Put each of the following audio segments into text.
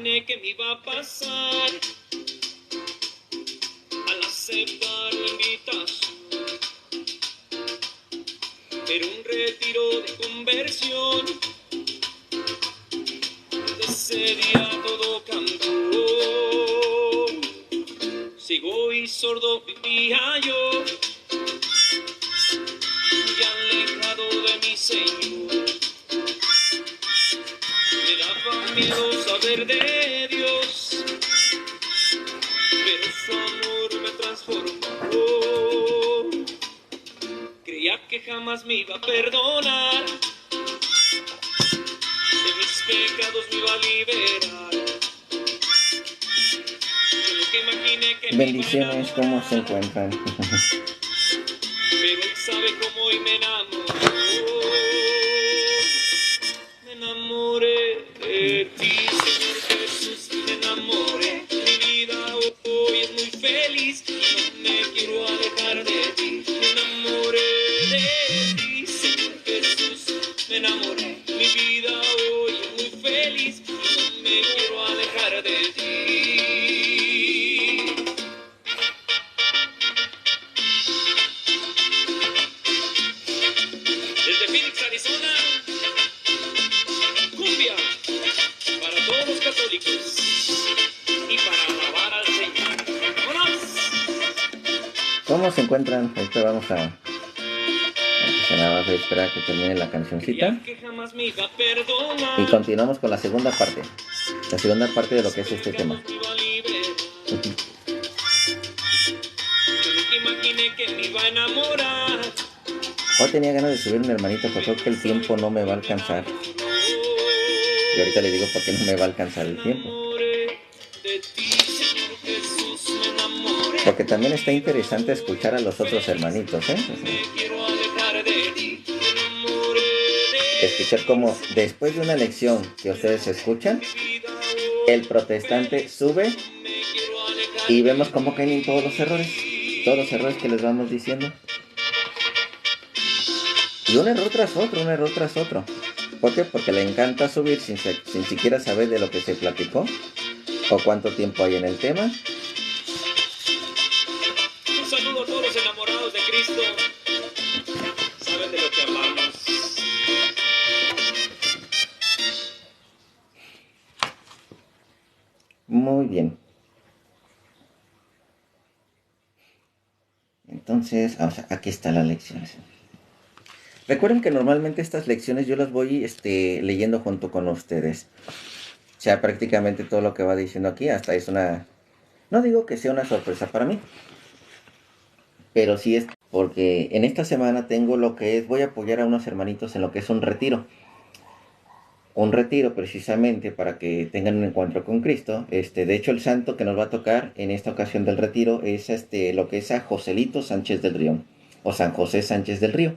imaginé que me iba a pasar al aceptar la invitación. Era un retiro de conversión. Desde ese día todo cambió. Ciego y sordo vivía yo, muy alejado de mi Señor. Me daba miedo saber de Dios, pero su amor me transformó. Creía que jamás me iba a perdonar, de mis pecados me iba a liberar. Yo nunca imaginé que Bendiciones, ¿cómo se encuentran? Pero él sabe cómo hoy me enamoró. Me enamoré de ti, Señor Jesús, me enamoré. Mi vida hoy es muy feliz y no me quiero alejar de ti. Me enamoré de ti, Señor Jesús, me enamoré. Mi vida hoy es muy feliz y no me quiero alejar de ti. Desde Phoenix, Arizona, cumbia para todos los católicos y para alabar al Señor. ¡Vámonos! ¿Cómo se encuentran? Ahorita vamos a nada más a esperar que termine la cancioncita. Que jamás me iba a perdonar. Y continuamos con la segunda parte. La segunda parte de lo que es este tema. Yo nunca imaginé que me iba a enamorar. Hoy tenía ganas de subir un hermanito, pero creo que el tiempo no me va a alcanzar. Y ahorita le digo por qué no me va a alcanzar el tiempo. Porque también está interesante escuchar a los otros hermanitos, ¿eh? Escuchar cómo después de una lección que ustedes escuchan, el protestante sube y vemos cómo caen en todos los errores que les vamos diciendo. Y un error tras otro, un error tras otro. ¿Por qué? Porque le encanta subir sin siquiera saber de lo que se platicó o cuánto tiempo hay en el tema. Un saludo a todos los enamorados de Cristo. Saben de lo que hablamos. Muy bien. Entonces, aquí está la lección. Recuerden que normalmente estas lecciones yo las voy leyendo junto con ustedes. O sea, prácticamente todo lo que va diciendo aquí hasta es una... No digo que sea una sorpresa para mí, pero sí es porque en esta semana tengo lo que es... Voy a apoyar a unos hermanitos en lo que es un retiro. Un retiro precisamente para que tengan un encuentro con Cristo. De hecho, el santo que nos va a tocar en esta ocasión del retiro es lo que es a Joselito Sánchez del Río, o San José Sánchez del Río,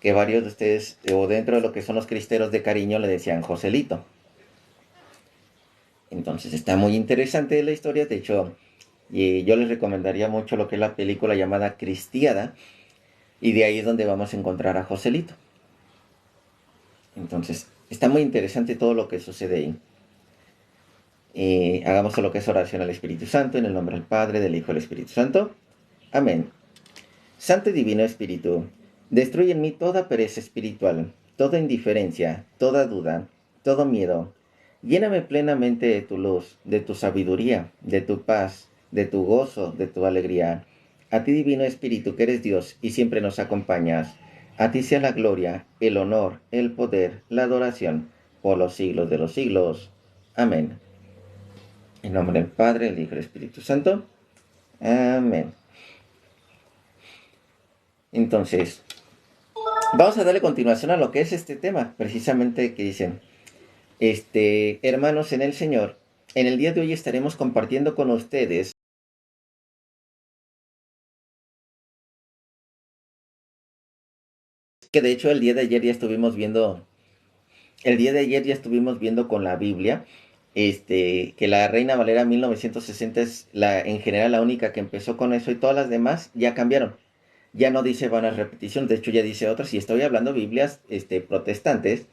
que varios de ustedes, o dentro de lo que son los cristeros de cariño, le decían Joselito. Entonces está muy interesante la historia. De hecho, yo les recomendaría mucho lo que es la película llamada Cristiada, y de ahí es donde vamos a encontrar a Joselito. Entonces, está muy interesante todo lo que sucede ahí. Hagamos lo que es oración al Espíritu Santo, en el nombre del Padre, del Hijo y del Espíritu Santo. Amén. Santo y Divino Espíritu, destruye en mí toda pereza espiritual, toda indiferencia, toda duda, todo miedo. Lléname plenamente de tu luz, de tu sabiduría, de tu paz, de tu gozo, de tu alegría. A ti, Divino Espíritu, que eres Dios y siempre nos acompañas. A ti sea la gloria, el honor, el poder, la adoración, por los siglos de los siglos. Amén. En nombre del Padre, del Hijo y del Espíritu Santo. Amén. Entonces, vamos a darle continuación a lo que es este tema, precisamente que dicen, hermanos en el Señor, en el día de hoy estaremos compartiendo con ustedes que de hecho el día de ayer ya estuvimos viendo con la Biblia, que la Reina Valera 1960 es en general la única que empezó con eso, y todas las demás ya cambiaron. Ya no dice vanas repeticiones, de hecho ya dice otras, y estoy hablando Biblias protestantes.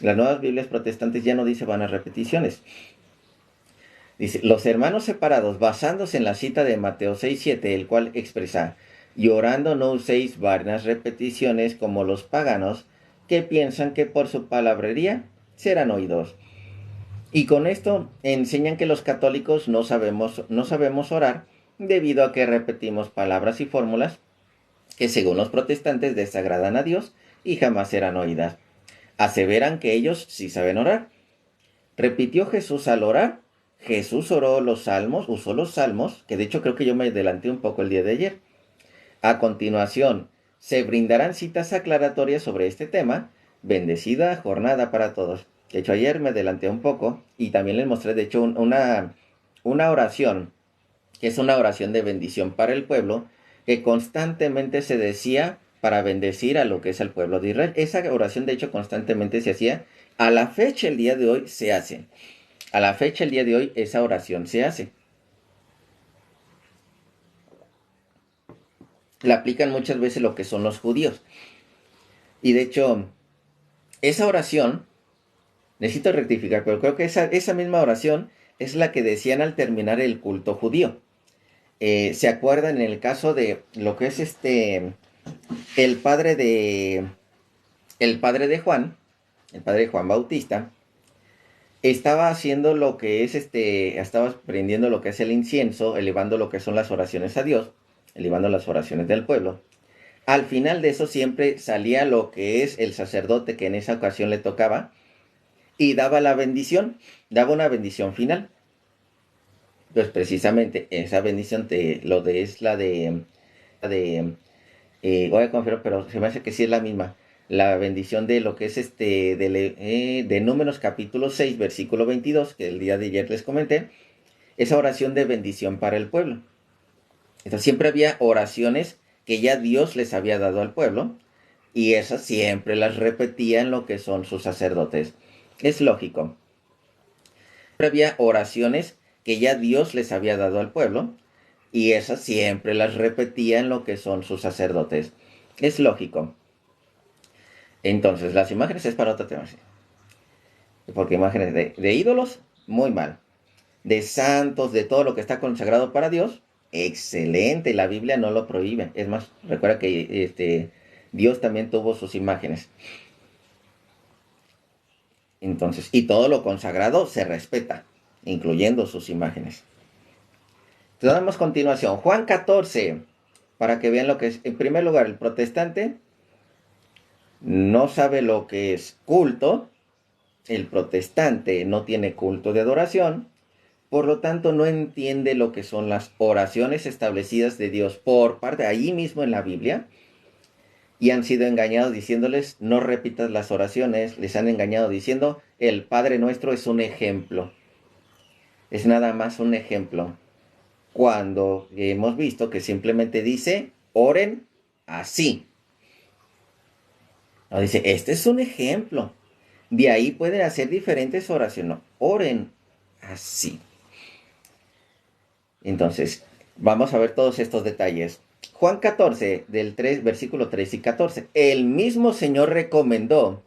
Las nuevas Biblias protestantes ya no dice vanas repeticiones. Dice, los hermanos separados, basándose en la cita de Mateo 6:7, el cual expresa, y orando no uséis varias repeticiones como los paganos, que piensan que por su palabrería serán oídos. Y con esto enseñan que los católicos no sabemos orar debido a que repetimos palabras y fórmulas que según los protestantes desagradan a Dios y jamás serán oídas. Aseveran que ellos sí saben orar. ¿Repitió Jesús al orar? Jesús oró los salmos, usó los salmos, que de hecho creo que yo me adelanté un poco el día de ayer. A continuación, se brindarán citas aclaratorias sobre este tema. Bendecida jornada para todos. De hecho, ayer me adelanté un poco y también les mostré, de hecho, una oración, que es una oración de bendición para el pueblo, que constantemente se decía para bendecir a lo que es el pueblo de Israel. Esa oración, de hecho, constantemente se hacía. A la fecha, el día de hoy, se hace. A la fecha, el día de hoy, esa oración se hace. La aplican muchas veces lo que son los judíos. Y de hecho, esa oración, necesito rectificar, pero creo que esa misma oración es la que decían al terminar el culto judío. ¿Se acuerdan en el caso de lo que es el padre de, el padre de Juan, el padre de Juan Bautista, estaba haciendo lo que es estaba prendiendo lo que es el incienso, elevando lo que son las oraciones a Dios, elevando las oraciones del pueblo. Al final de eso siempre salía lo que es el sacerdote que en esa ocasión le tocaba y daba la bendición, daba una bendición final. Pues precisamente esa bendición es voy a confirmar, pero se me hace que sí es la misma. La bendición de lo que es de Números capítulo 6, versículo 22, que el día de ayer les comenté, esa oración de bendición para el pueblo. Entonces siempre había oraciones que ya Dios les había dado al pueblo, y esas siempre las repetían lo que son sus sacerdotes. Es lógico. Siempre había oraciones que ya Dios les había dado al pueblo, y esas siempre las repetían lo que son sus sacerdotes. Es lógico. Entonces, las imágenes es para otro tema, sí. Porque imágenes de ídolos, muy mal. De santos, de todo lo que está consagrado para Dios, excelente. La Biblia no lo prohíbe. Es más, recuerda que Dios también tuvo sus imágenes. Entonces, y todo lo consagrado se respeta, incluyendo sus imágenes. Entonces, damos continuación. Juan 14, para que vean lo que es. En primer lugar, el protestante no sabe lo que es culto. El protestante no tiene culto de adoración. Por lo tanto, no entiende lo que son las oraciones establecidas de Dios por parte, allí mismo en la Biblia. Y han sido engañados diciéndoles, no repitas las oraciones. Les han engañado diciendo, el Padre Nuestro es un ejemplo. Es nada más un ejemplo. Cuando hemos visto que simplemente dice, oren así. No dice, este es un ejemplo. De ahí pueden hacer diferentes oraciones. No, oren así. Entonces, vamos a ver todos estos detalles. Juan 14, del 3, versículo 3 y 14. El mismo Señor recomendó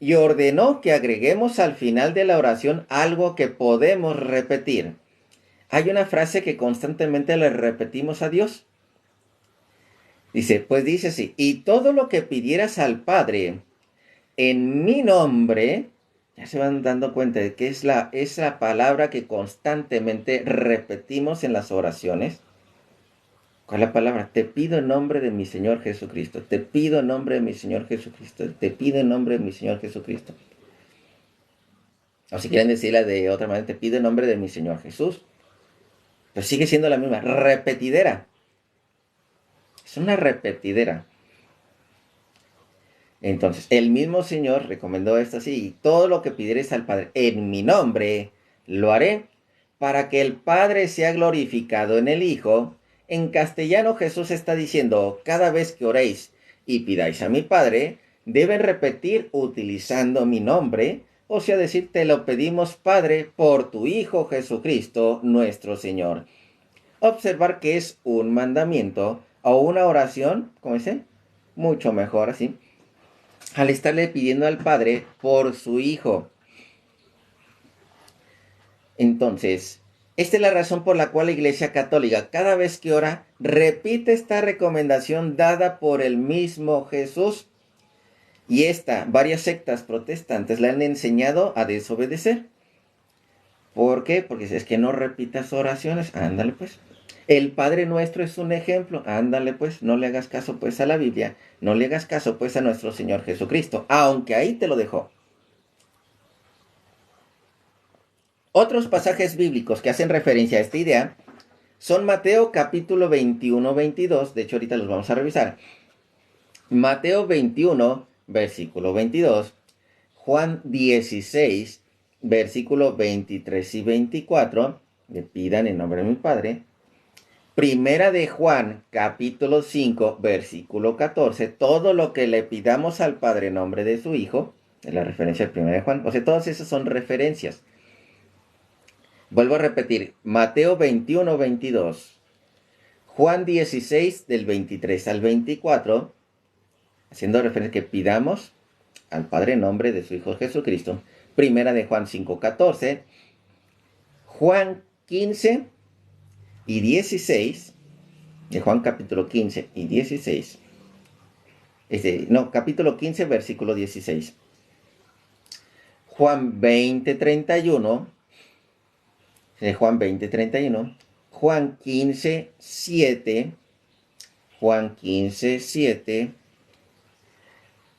y ordenó que agreguemos al final de la oración algo que podemos repetir. Hay una frase que constantemente le repetimos a Dios. Dice así, y todo lo que pidieras al Padre en mi nombre, ya se van dando cuenta de que es la palabra que constantemente repetimos en las oraciones. ¿Cuál es la palabra? Te pido en nombre de mi Señor Jesucristo. Te pido en nombre de mi Señor Jesucristo. Te pido en nombre de mi Señor Jesucristo. O si quieren decirla de otra manera, te pido en nombre de mi Señor Jesús. Pero sigue siendo la misma, repetidera. Es una repetidera. Entonces, el mismo Señor recomendó esto así, y todo lo que pidieres al Padre en mi nombre, lo haré, para que el Padre sea glorificado en el Hijo. En castellano Jesús está diciendo, cada vez que oréis y pidáis a mi Padre, deben repetir utilizando mi nombre, o sea, decir, te lo pedimos Padre por tu Hijo Jesucristo, nuestro Señor. Observar que es un mandamiento o una oración, ¿cómo dice? Mucho mejor así, al estarle pidiendo al Padre por su Hijo. Entonces, Esta es la razón por la cual la Iglesia Católica, cada vez que ora, repite esta recomendación dada por el mismo Jesús. Y varias sectas protestantes le han enseñado a desobedecer. ¿Por qué? Porque es que no repitas oraciones. Ándale pues. El Padre Nuestro es un ejemplo. Ándale pues. No le hagas caso pues a la Biblia. No le hagas caso pues a nuestro Señor Jesucristo. Aunque ahí te lo dejó. Otros pasajes bíblicos que hacen referencia a esta idea son Mateo capítulo 21, 22. De hecho ahorita los vamos a revisar. Mateo 21, versículo 22. Juan 16, versículo 23 y 24. Le pidan en nombre de mi Padre. Primera de Juan, capítulo 5, versículo 14. Todo lo que le pidamos al Padre en nombre de su Hijo. Es la referencia de Primera de Juan. O sea, todas esas son referencias. Vuelvo a repetir. Mateo 21, 22. Juan 16, del 23 al 24. Haciendo referencia que pidamos al Padre en nombre de su Hijo Jesucristo. Primera de Juan 5:14. Juan 15 y 16. De Juan capítulo 15 y 16. Capítulo 15, versículo 16. Juan 20:31. De Juan 20:31. Juan 15:7. Juan 15:7.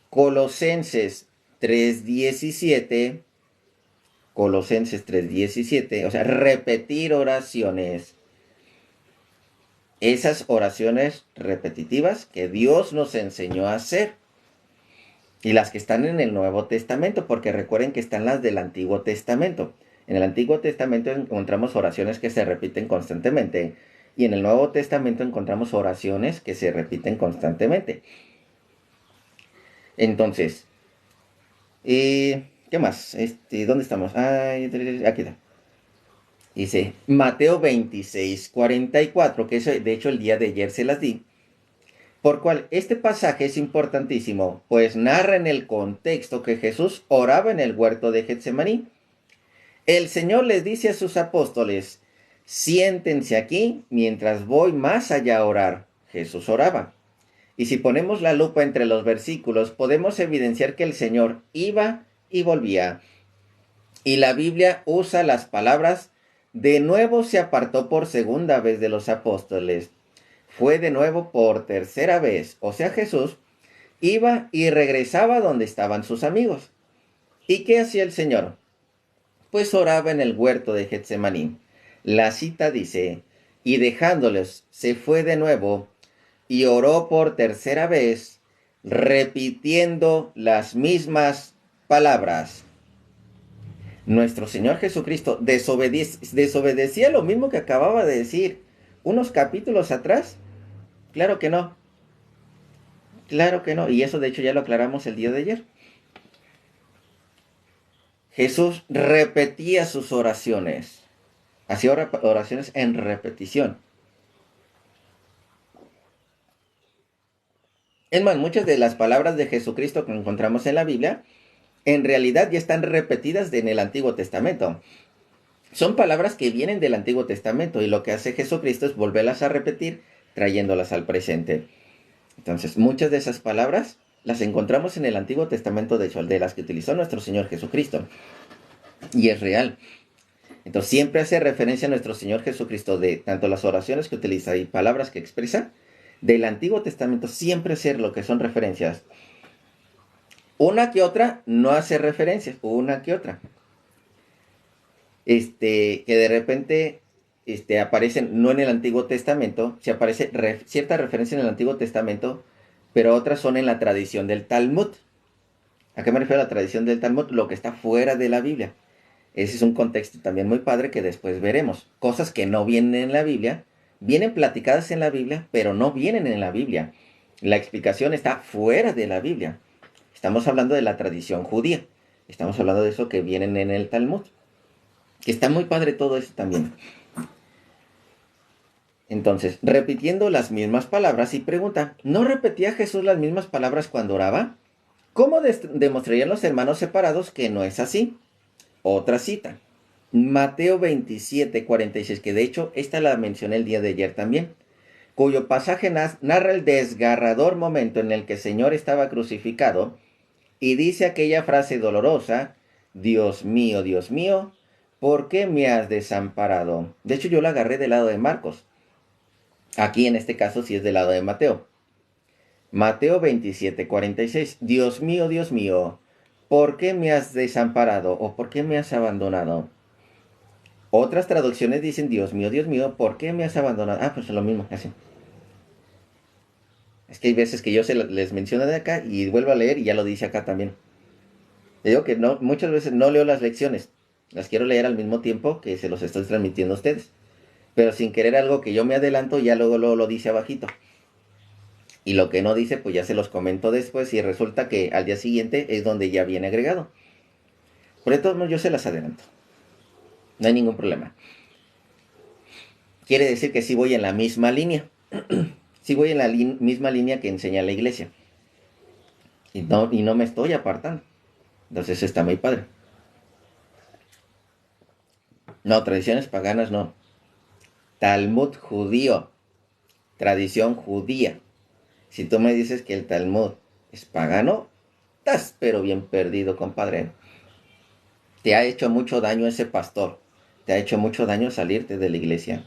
Colosenses 3:17. Colosenses 3:17. O sea, repetir oraciones. Esas oraciones repetitivas que Dios nos enseñó a hacer. Y las que están en el Nuevo Testamento, porque recuerden que están las del Antiguo Testamento. En el Antiguo Testamento encontramos oraciones que se repiten constantemente. Y en el Nuevo Testamento encontramos oraciones que se repiten constantemente. Entonces, ¿qué más? ¿Dónde estamos? Aquí está. Dice Mateo 26:44, que eso, de hecho el día de ayer se las di. Por cual este pasaje es importantísimo, pues narra en el contexto que Jesús oraba en el huerto de Getsemaní. El Señor les dice a sus apóstoles, siéntense aquí mientras voy más allá a orar. Jesús oraba. Y si ponemos la lupa entre los versículos, podemos evidenciar que el Señor iba y volvía. Y la Biblia usa las palabras, de nuevo se apartó por segunda vez de los apóstoles. Fue de nuevo por tercera vez. O sea, Jesús iba y regresaba donde estaban sus amigos. ¿Y qué hacía el Señor? Pues oraba en el huerto de Getsemaní. La cita dice, y dejándoles, se fue de nuevo y oró por tercera vez, repitiendo las mismas palabras. Nuestro Señor Jesucristo desobedecía lo mismo que acababa de decir unos capítulos atrás. Claro que no. Claro que no. Y eso de hecho ya lo aclaramos el día de ayer. Jesús repetía sus oraciones. Hacía oraciones en repetición. Es más, muchas de las palabras de Jesucristo que encontramos en la Biblia, en realidad ya están repetidas en el Antiguo Testamento. Son palabras que vienen del Antiguo Testamento y lo que hace Jesucristo es volverlas a repetir, trayéndolas al presente. Entonces, muchas de esas palabras las encontramos en el Antiguo Testamento, de hecho, de las que utilizó nuestro Señor Jesucristo. Y es real. Entonces, siempre hace referencia a nuestro Señor Jesucristo de tanto las oraciones que utiliza y palabras que expresa. Del Antiguo Testamento siempre hacer lo que son referencias. Una que otra no hace referencias, una que otra. Que de repente aparecen, no en el Antiguo Testamento, se aparece cierta referencia en el Antiguo Testamento, pero otras son en la tradición del Talmud. ¿A qué me refiero a la tradición del Talmud? Lo que está fuera de la Biblia. Ese es un contexto también muy padre que después veremos. Cosas que no vienen en la Biblia, vienen platicadas en la Biblia, pero no vienen en la Biblia. La explicación está fuera de la Biblia. Estamos hablando de la tradición judía. Estamos hablando de eso que vienen en el Talmud. Que está muy padre todo eso también. Entonces, repitiendo las mismas palabras y pregunta, ¿no repetía Jesús las mismas palabras cuando oraba? ¿Cómo demostrarían los hermanos separados que no es así? Otra cita. Mateo 27:46, que de hecho esta la mencioné el día de ayer también, cuyo pasaje narra el desgarrador momento en el que el Señor estaba crucificado y dice aquella frase dolorosa: Dios mío, ¿por qué me has desamparado? De hecho yo la agarré del lado de Marcos. Aquí en este caso sí es del lado de Mateo. Mateo 27:46. Dios mío, ¿por qué me has desamparado o por qué me has abandonado? Otras traducciones dicen, Dios mío, ¿por qué me has abandonado? Ah, pues es lo mismo, así. Es que hay veces que yo les menciono de acá y vuelvo a leer y ya lo dice acá también. Te digo que no, muchas veces no leo las lecciones. Las quiero leer al mismo tiempo que se los estoy transmitiendo a ustedes. Pero sin querer algo que yo me adelanto, ya luego lo dice abajito. Y lo que no dice, pues ya se los comento después y resulta que al día siguiente es donde ya viene agregado. Por eso yo se las adelanto. No hay ningún problema. Quiere decir que sí voy en la misma línea. Sí voy en la misma línea que enseña la iglesia. Y no me estoy apartando. Entonces está muy padre. No, tradiciones paganas no. Talmud judío. Tradición judía. Si tú me dices que el Talmud es pagano, estás pero bien perdido, compadre. Te ha hecho mucho daño ese pastor. Te ha hecho mucho daño salirte de la iglesia.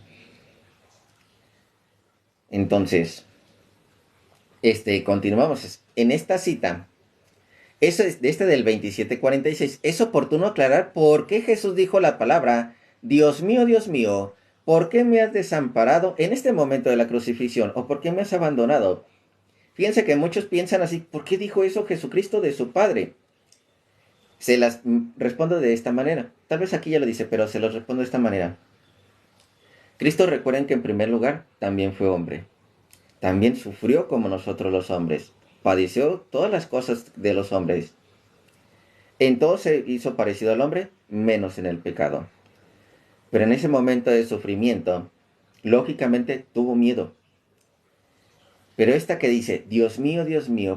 Entonces, continuamos. En esta cita, eso es de del 27:46, es oportuno aclarar por qué Jesús dijo la palabra, Dios mío, ¿por qué me has desamparado en este momento de la crucifixión? ¿O por qué me has abandonado? Fíjense que muchos piensan así, ¿por qué dijo eso Jesucristo de su Padre? Se las respondo de esta manera. Tal vez aquí ya lo dice, pero se los respondo de esta manera. Cristo, recuerden que en primer lugar también fue hombre. También sufrió como nosotros los hombres. Padeció todas las cosas de los hombres. En todo se hizo parecido al hombre, menos en el pecado. Pero en ese momento de sufrimiento, lógicamente tuvo miedo. Pero esta que dice, Dios mío,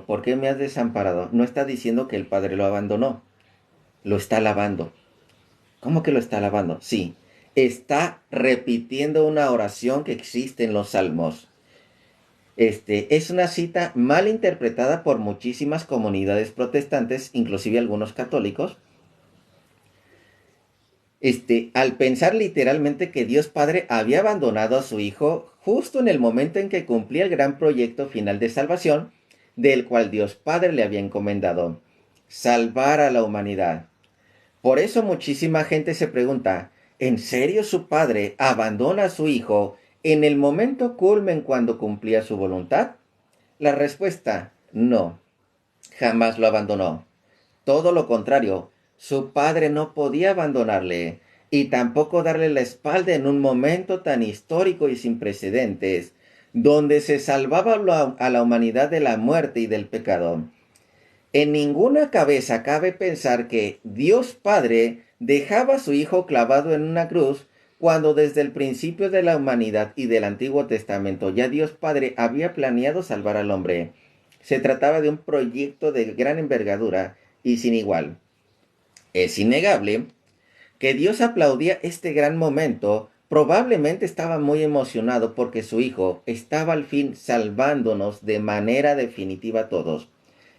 ¿por qué me has desamparado? No está diciendo que el Padre lo abandonó. Lo está alabando. ¿Cómo que lo está alabando? Sí, está repitiendo una oración que existe en los salmos. Es una cita mal interpretada por muchísimas comunidades protestantes, inclusive algunos católicos. Al pensar literalmente que Dios Padre había abandonado a su Hijo justo en el momento en que cumplía el gran proyecto final de salvación, del cual Dios Padre le había encomendado, salvar a la humanidad. Por eso muchísima gente se pregunta, ¿en serio su Padre abandona a su Hijo en el momento culmen cuando cumplía su voluntad? La respuesta, no, jamás lo abandonó. Todo lo contrario, su padre no podía abandonarle y tampoco darle la espalda en un momento tan histórico y sin precedentes, donde se salvaba a la humanidad de la muerte y del pecado. En ninguna cabeza cabe pensar que Dios Padre dejaba a su Hijo clavado en una cruz cuando desde el principio de la humanidad y del Antiguo Testamento ya Dios Padre había planeado salvar al hombre. Se trataba de un proyecto de gran envergadura y sin igual. Es innegable que Dios aplaudía este gran momento. Probablemente estaba muy emocionado porque su Hijo estaba al fin salvándonos de manera definitiva a todos.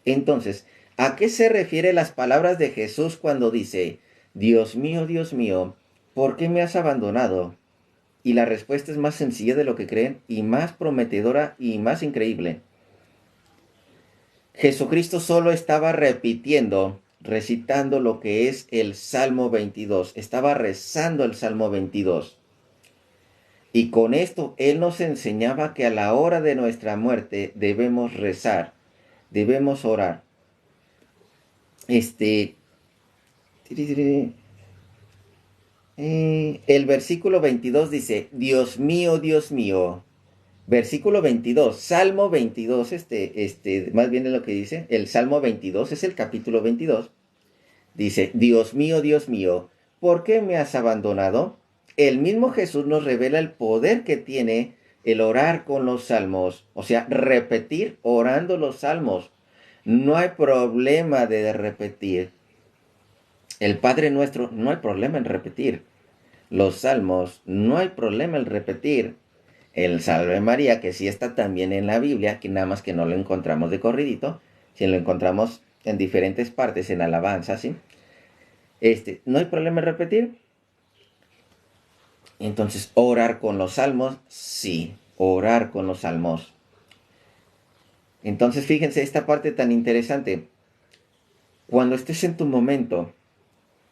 Entonces, ¿a qué se refiere las palabras de Jesús cuando dice, Dios mío, ¿por qué me has abandonado? Y la respuesta es más sencilla de lo que creen y más prometedora y más increíble. Jesucristo solo estaba repitiendo, recitando lo que es el Salmo 22. Estaba rezando el Salmo 22. Y con esto Él nos enseñaba que a la hora de nuestra muerte debemos rezar, debemos orar. El versículo 22 dice, Dios mío. Versículo 22, Salmo 22, más bien es lo que dice, el Salmo 22 es el capítulo 22. Dice, Dios mío, ¿por qué me has abandonado? El mismo Jesús nos revela el poder que tiene el orar con los salmos, o sea, repetir orando los salmos. No hay problema de repetir. El Padre Nuestro, no hay problema en repetir. Los salmos, no hay problema en repetir el Salve María, que sí está también en la Biblia, que nada más que no lo encontramos de corridito, si lo encontramos en diferentes partes, en alabanza, ¿sí? No hay problema en repetir. Entonces, orar con los salmos, sí, orar con los salmos. Entonces, fíjense esta parte tan interesante. Cuando estés en tu momento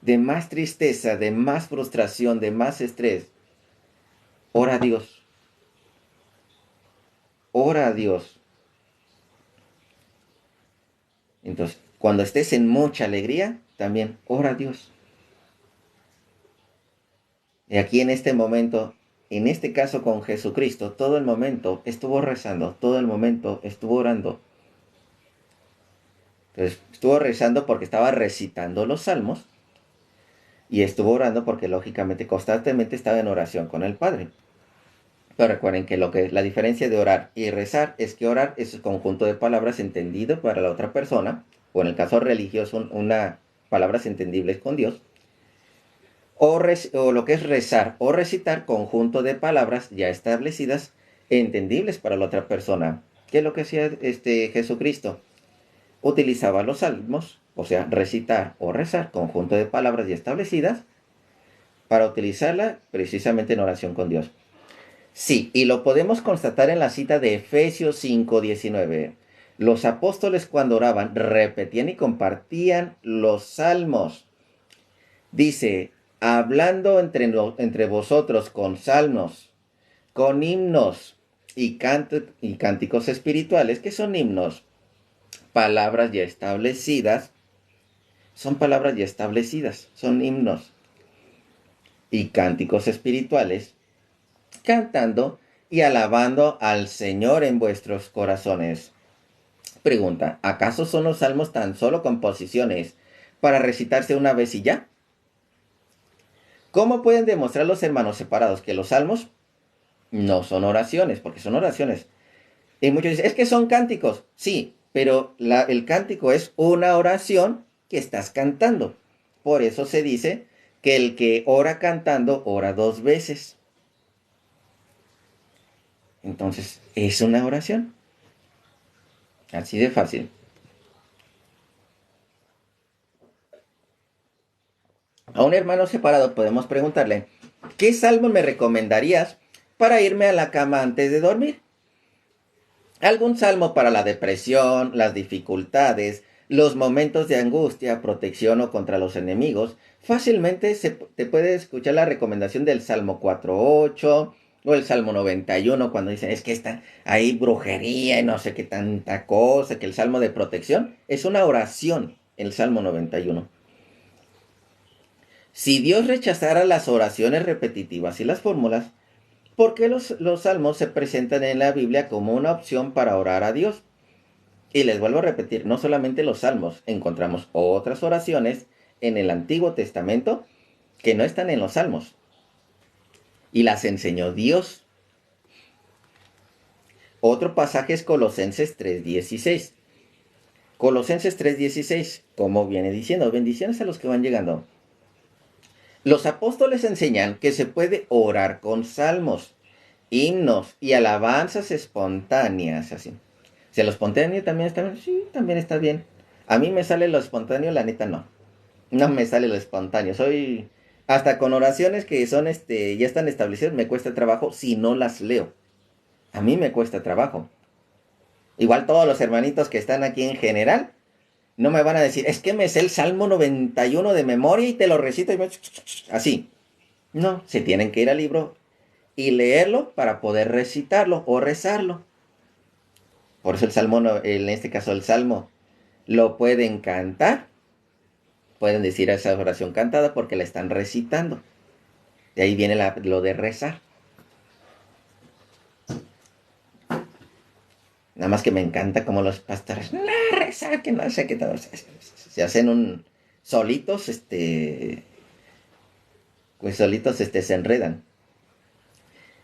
de más tristeza, de más frustración, de más estrés, ora a Dios. Ora a Dios. Entonces, cuando estés en mucha alegría, también ora a Dios. Y aquí en este momento, en este caso con Jesucristo, todo el momento estuvo rezando, todo el momento estuvo orando. Entonces, estuvo rezando porque estaba recitando los salmos y estuvo orando porque lógicamente constantemente estaba en oración con el Padre. Pero recuerden que la diferencia de orar y rezar es que orar es un conjunto de palabras entendido para la otra persona, o en el caso religioso, palabras entendibles con Dios, o lo que es rezar o recitar, conjunto de palabras ya establecidas, entendibles para la otra persona. ¿Qué es lo que hacía Jesucristo? Utilizaba los salmos, o sea, recitar o rezar, conjunto de palabras ya establecidas, para utilizarla precisamente en oración con Dios. Sí, y lo podemos constatar en la cita de Efesios 5:19. Los apóstoles cuando oraban repetían y compartían los salmos. Dice, hablando entre vosotros con salmos, con himnos y cánticos espirituales. ¿Qué son himnos? Palabras ya establecidas. Son palabras ya establecidas, son himnos. Y cánticos espirituales, cantando y alabando al Señor en vuestros corazones. Pregunta, ¿acaso son los salmos tan solo composiciones para recitarse una vez y ya? ¿Cómo pueden demostrar los hermanos separados que los salmos no son oraciones? Porque son oraciones. Y muchos dicen, es que son cánticos. Sí, pero el cántico es una oración que estás cantando. Por eso se dice que el que ora cantando, ora dos veces. Entonces, es una oración. Así de fácil. A un hermano separado podemos preguntarle, ¿qué salmo me recomendarías para irme a la cama antes de dormir? ¿Algún salmo para la depresión, las dificultades, los momentos de angustia, protección o contra los enemigos? Fácilmente te puede escuchar la recomendación del Salmo 4:8 o el Salmo 91 cuando dicen, es que está ahí brujería y no sé qué tanta cosa, que el Salmo de protección es una oración, el Salmo 91. Si Dios rechazara las oraciones repetitivas y las fórmulas, ¿por qué los salmos se presentan en la Biblia como una opción para orar a Dios? Y les vuelvo a repetir, no solamente los salmos, encontramos otras oraciones en el Antiguo Testamento que no están en los salmos. Y las enseñó Dios. Otro pasaje es Colosenses 3:16. Colosenses 3:16, como viene diciendo, bendiciones a los que van llegando. Los apóstoles enseñan que se puede orar con salmos, himnos y alabanzas espontáneas, así. Si lo espontáneo también está bien, sí, también está bien. A mí me sale lo espontáneo, la neta no. No me sale lo espontáneo. Soy hasta con oraciones que son ya están establecidas, me cuesta trabajo si no las leo. A mí me cuesta trabajo. Igual todos los hermanitos que están aquí en general no me van a decir, es que me sé el Salmo 91 de memoria y te lo recito y así. No, se tienen que ir al libro y leerlo para poder recitarlo o rezarlo. Por eso el Salmo, en este caso el Salmo, lo pueden cantar. Pueden decir esa oración cantada porque la están recitando. De ahí viene lo de rezar. Nada más que me encanta como los pastores, no, rezar, que no sé qué tal. Se hacen solitos, pues solitos se enredan.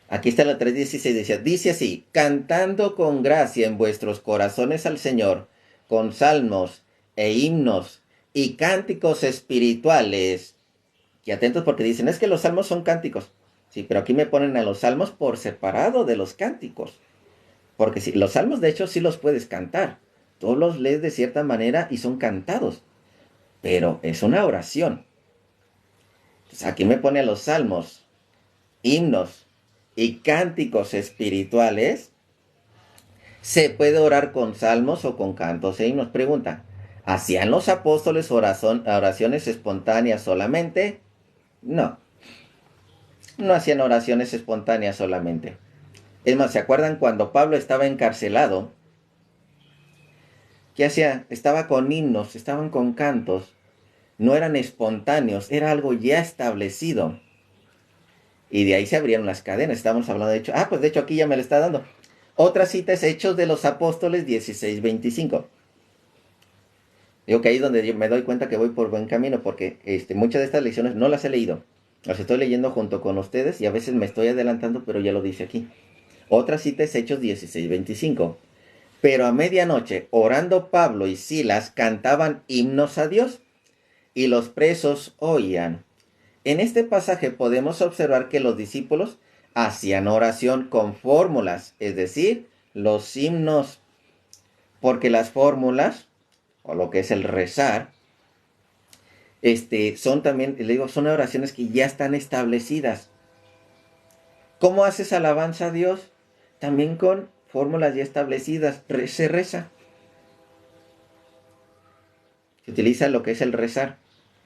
Aquí está la 3:16, dice así, cantando con gracia en vuestros corazones al Señor, con salmos e himnos y cánticos espirituales. Y atentos porque dicen, es que los salmos son cánticos. Sí, pero aquí me ponen a los salmos por separado de los cánticos. Porque sí, los salmos de hecho sí los puedes cantar. Tú los lees de cierta manera y son cantados. Pero es una oración. Entonces, aquí me pone a los salmos, himnos y cánticos espirituales. ¿Se puede orar con salmos o con cantos e himnos? Pregunta. ¿Hacían los apóstoles oraciones espontáneas solamente? No, no hacían oraciones espontáneas solamente. Es más, ¿se acuerdan cuando Pablo estaba encarcelado? ¿Qué hacía? Estaba con himnos, estaban con cantos. No eran espontáneos, era algo ya establecido. Y de ahí se abrieron las cadenas. Estamos hablando de hecho. Pues de hecho aquí ya me lo está dando. Otra cita es Hechos de los Apóstoles 16:25. Digo que ahí es donde yo me doy cuenta que voy por buen camino, porque muchas de estas lecciones no las he leído. Las estoy leyendo junto con ustedes y a veces me estoy adelantando, pero ya lo dice aquí. Otra cita es Hechos 16:25. Pero a medianoche, orando Pablo y Silas, cantaban himnos a Dios y los presos oían. En este pasaje podemos observar que los discípulos hacían oración con fórmulas, es decir, los himnos, porque las fórmulas, o lo que es el rezar, son también, le digo, son oraciones que ya están establecidas. ¿Cómo haces alabanza a Dios? También con fórmulas ya establecidas, se reza. Se utiliza lo que es el rezar,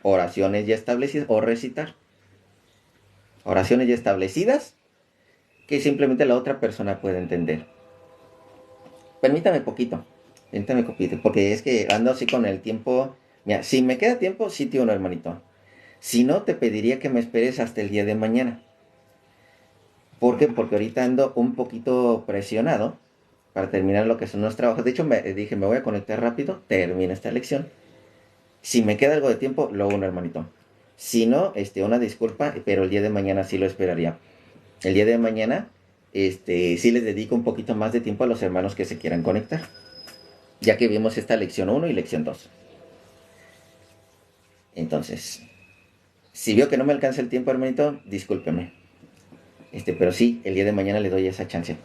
oraciones ya establecidas, o recitar. Oraciones ya establecidas que simplemente la otra persona puede entender. Permítame poquito, porque es que ando así con el tiempo. Mira, si me queda tiempo, sí, tío, no, hermanito. Si no, te pediría que me esperes hasta el día de mañana. ¿Por qué? Porque ahorita ando un poquito presionado para terminar lo que son los trabajos. De hecho, dije, me voy a conectar rápido, termina esta lección. Si me queda algo de tiempo, luego un hermanito. Si no, una disculpa, pero el día de mañana sí lo esperaría. El día de mañana, sí les dedico un poquito más de tiempo a los hermanos que se quieran conectar. Ya que vimos esta lección 1 y lección 2. Entonces, si veo que no me alcanza el tiempo, hermanito, discúlpeme. Pero sí, el día de mañana le doy esa chance.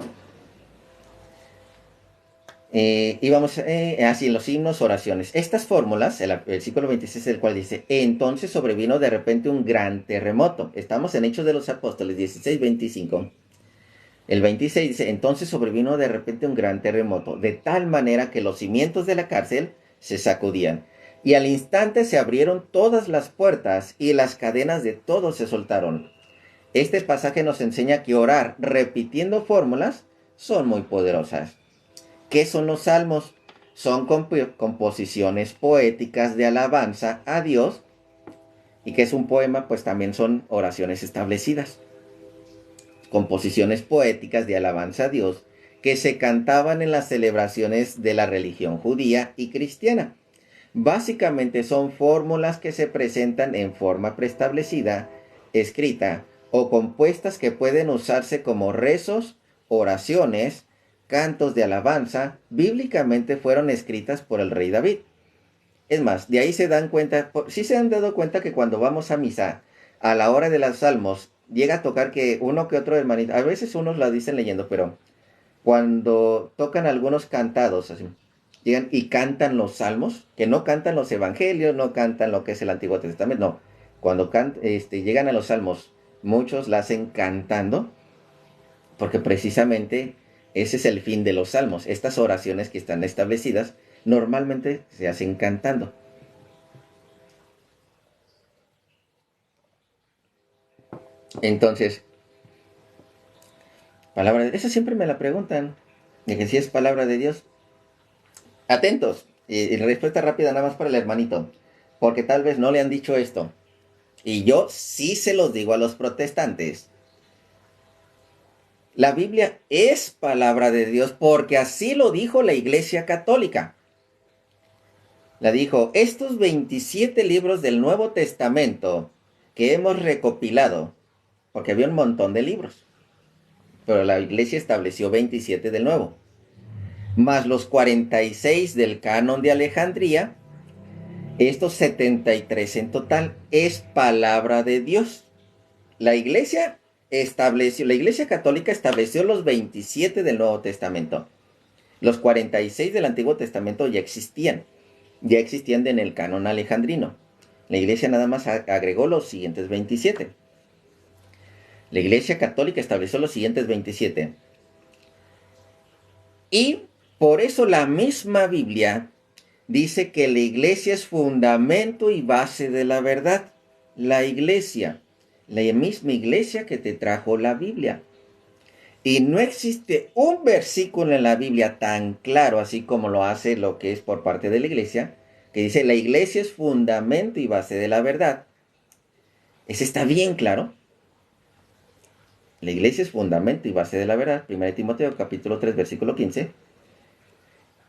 Y vamos, así, los himnos, oraciones. Estas fórmulas, el versículo 26 del cual dice, entonces sobrevino de repente un gran terremoto. Estamos en Hechos de los Apóstoles 16:25. El 26 dice, entonces sobrevino de repente un gran terremoto, de tal manera que los cimientos de la cárcel se sacudían. Y al instante se abrieron todas las puertas y las cadenas de todos se soltaron. Este pasaje nos enseña que orar repitiendo fórmulas son muy poderosas. ¿Qué son los salmos? Son composiciones poéticas de alabanza a Dios. ¿Y qué es un poema? Pues también son oraciones establecidas. Composiciones poéticas de alabanza a Dios que se cantaban en las celebraciones de la religión judía y cristiana. Básicamente son fórmulas que se presentan en forma preestablecida, escrita o compuestas que pueden usarse como rezos, oraciones, cantos de alabanza. Bíblicamente fueron escritas por el rey David. Es más, de ahí se dan cuenta, sí se han dado cuenta que cuando vamos a misa, a la hora de los salmos, llega a tocar que uno que otro hermanito, a veces unos la dicen leyendo, pero cuando tocan algunos cantados, así, llegan y cantan los salmos, que no cantan los evangelios, no cantan lo que es el Antiguo Testamento, no. Cuando llegan a los salmos, muchos la hacen cantando, porque precisamente ese es el fin de los salmos. Estas oraciones que están establecidas normalmente se hacen cantando. Entonces, palabra de Dios, esa siempre me la preguntan, de que si es palabra de Dios. Atentos, y respuesta rápida nada más para el hermanito, porque tal vez no le han dicho esto. Y yo sí se los digo a los protestantes. La Biblia es palabra de Dios porque así lo dijo la Iglesia Católica. La dijo, estos 27 libros del Nuevo Testamento que hemos recopilado, porque había un montón de libros, pero la Iglesia estableció 27 del Nuevo, más los 46 del Canon de Alejandría, Estos 73 en total es palabra de Dios. La Iglesia Católica estableció los 27 del Nuevo Testamento. Los 46 del Antiguo Testamento ya existían en el canon alejandrino. La Iglesia nada más agregó los siguientes 27. La Iglesia Católica estableció los siguientes 27. Y por eso la misma Biblia dice que la Iglesia es fundamento y base de la verdad. La Iglesia, la misma Iglesia que te trajo la Biblia. Y no existe un versículo en la Biblia tan claro, así como lo hace lo que es por parte de la Iglesia, que dice la Iglesia es fundamento y base de la verdad. Ese está bien claro. La Iglesia es fundamento y base de la verdad. 1 Timoteo capítulo 3 versículo 15.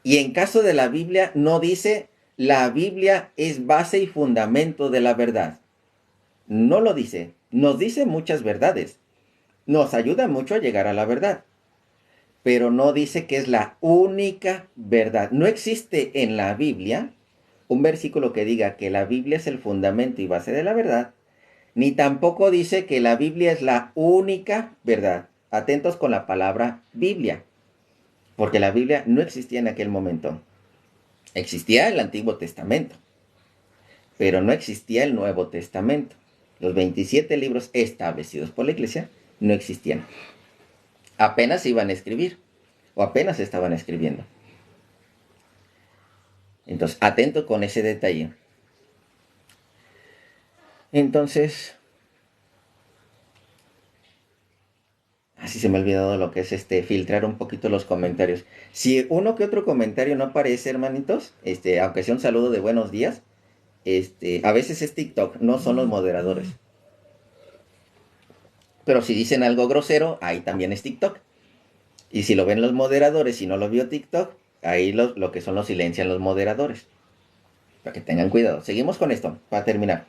Y en caso de la Biblia no dice la Biblia es base y fundamento de la verdad. No lo dice. Nos dice muchas verdades. Nos ayuda mucho a llegar a la verdad. Pero no dice que es la única verdad. No existe en la Biblia un versículo que diga que la Biblia es el fundamento y base de la verdad. Ni tampoco dice que la Biblia es la única verdad. Atentos con la palabra Biblia. Porque la Biblia no existía en aquel momento. Existía el Antiguo Testamento. Pero no existía el Nuevo Testamento. Los 27 libros establecidos por la Iglesia no existían. Apenas se iban a escribir. O apenas estaban escribiendo. Entonces, atento con ese detalle. Entonces, así se me ha olvidado lo que es filtrar un poquito los comentarios. Si uno que otro comentario no aparece, hermanitos, aunque sea un saludo de buenos días, a veces es TikTok, no son los moderadores. Pero si dicen algo grosero, ahí también es TikTok. Y si lo ven los moderadores y no lo vio TikTok, ahí lo que son los silencian los moderadores. Para que tengan cuidado. Seguimos con esto, para terminar.